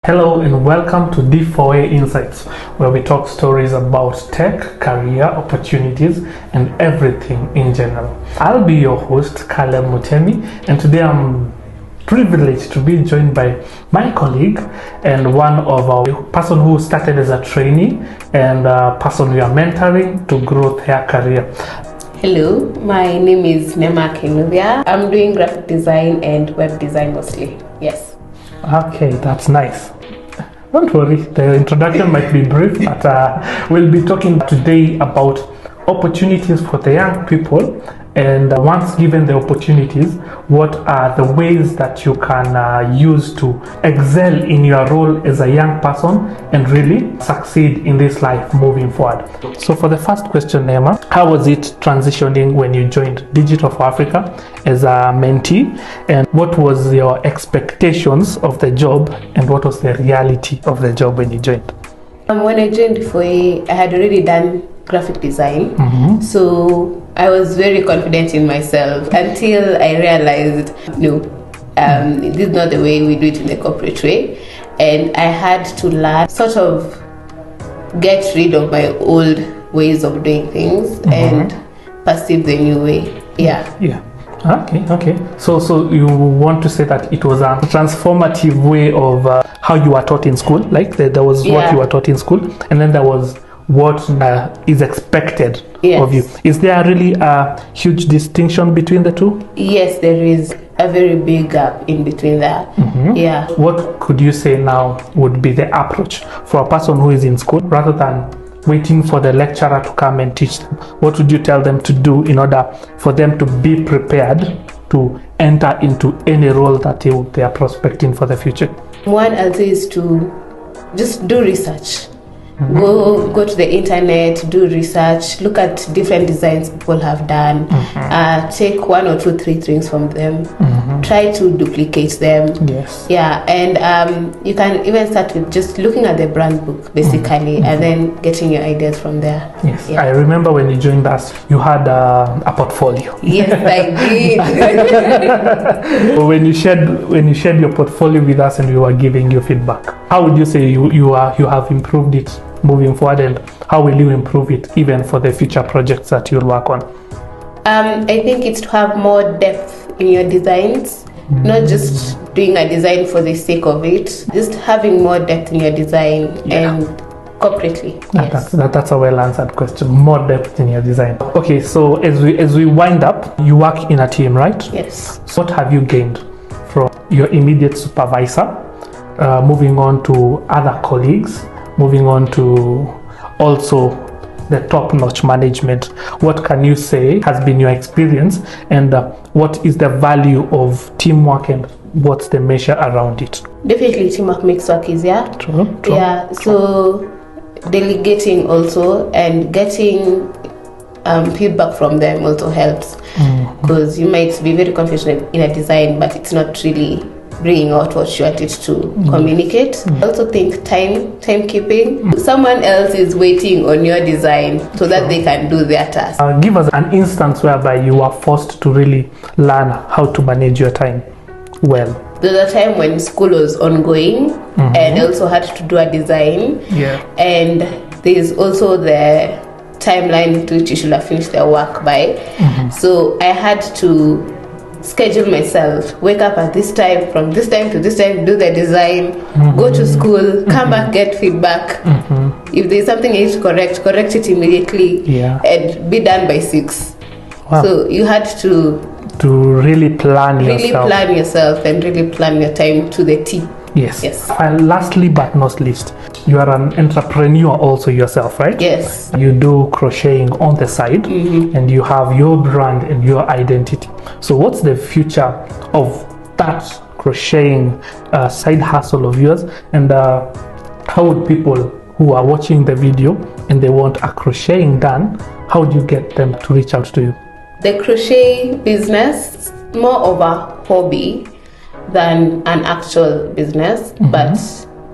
Hello and welcome to D4A Insights, where we talk stories about tech, career, opportunities, and everything in general. I'll be your host, Caleb Mutemi, and today I'm privileged to be joined by my colleague and one of our person who started as a trainee and a person we are mentoring to grow their career. Hello, my name is Neema Kinuthia. I'm doing graphic design and web design mostly. Yes. Okay, that's nice. Don't worry, the introduction might be brief, but we'll be talking today about opportunities for the young people, and once given the opportunities, what are the ways that you can use to excel in your role as a young person and really succeed in this life moving forward. So for the first question, Neema, how was it transitioning when you joined Digital for Africa as a mentee, and what was your expectations of the job and what was the reality of the job when you joined? When I joined D4A, I had already done graphic design, so I was very confident in myself until I realized, no, this is not the way we do it in the corporate way, and I had to learn, sort of get rid of my old ways of doing things and perceive the new way. Yeah. Okay. So you want to say that it was a transformative way of how you were taught in school, like there was what you were taught in school, and then there was what is expected of you. Is there really a huge distinction between the two? Yes, there is a very big gap in between that. Yeah. What could you say now would be the approach for a person who is in school rather than waiting for the lecturer to come and teach them? What would you tell them to do in order for them to be prepared to enter into any role that they are prospecting for the future? One, I'll say, is to just do research. Go to the internet, do research, look at different designs people have done, take 1 or 2, 3 things from them, try to duplicate them. Yes. Yeah, and you can even start with just looking at the brand book, basically, and then getting your ideas from there. Yes. Yeah. I remember when you joined us, you had a portfolio. Yes, I did. When you shared your portfolio with us and we were giving you feedback, how would you say you have improved it moving forward, and how will you improve it even for the future projects that you'll work on? I think it's to have more depth in your designs, not just doing a design for the sake of it, just having more depth in your design and corporately. Yes. That's a well answered question. More depth in your design. Okay, so as we wind up, you work in a team, right? Yes. So what have you gained from your immediate supervisor, moving on to other colleagues, moving on to also the top-notch management? What can you say has been your experience, and what is the value of teamwork, and what's the measure around it? Definitely teamwork makes work easier. True. Yeah, so delegating also and getting feedback from them also helps, because you might be very confident in a design, but it's not really bringing out what you want it to communicate. I also think timekeeping. Someone else is waiting on your design so that they can do their task. Give us an instance whereby you are forced to really learn how to manage your time well. There was a time when school was ongoing and I also had to do a design. Yeah. And there's also the timeline to which you should have finished their work by. So I had to schedule myself, wake up at this time, from this time to this time, do the design, go to school, come back, get feedback. If there's something I need to correct it immediately, and be done by 6. Wow. So you had to really plan yourself and really plan your time to the T. Yes. And lastly but not least, you are an entrepreneur also yourself, right? Yes. You do crocheting on the side, and you have your brand and your identity. So what's the future of that crocheting side hustle of yours, and how would people who are watching the video and they want a crocheting done, how do you get them to reach out to you? The crochet business, more of a hobby than an actual business, but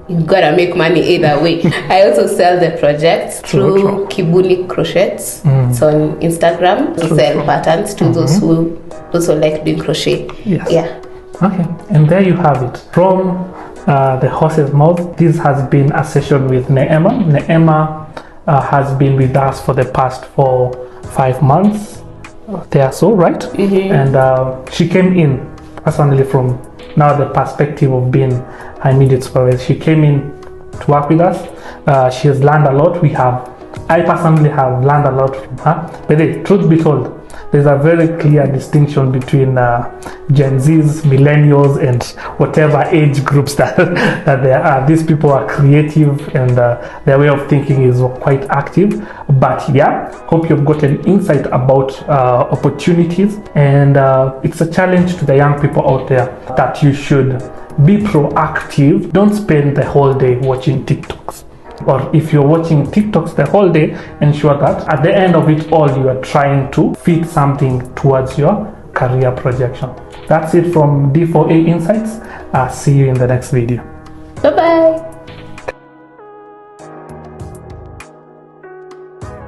you've got to make money either way. I also sell the projects through Kibuni Crochets. It's on Instagram. I sell patterns to those who also like doing crochet. Yes. Yeah. Okay, and there you have it. From the horse's mouth. This has been a session with Neema. Neema has been with us for the past 5 months. They are so, right? And she came in personally from now the perspective of being her immediate supervisor. She came in to work with us. She has learned a lot. I personally have learned a lot from her. But the truth be told, there's a very clear distinction between Gen Zs, millennials, and whatever age groups that there are. These people are creative, and their way of thinking is quite active. But yeah, hope you've got an insight about opportunities, and it's a challenge to the young people out there that you should be proactive. Don't spend the whole day watching TikToks. Or if you're watching TikToks the whole day, ensure that at the end of it all, you are trying to fit something towards your career projection. That's it from D4A Insights. See you in the next video. Bye-bye.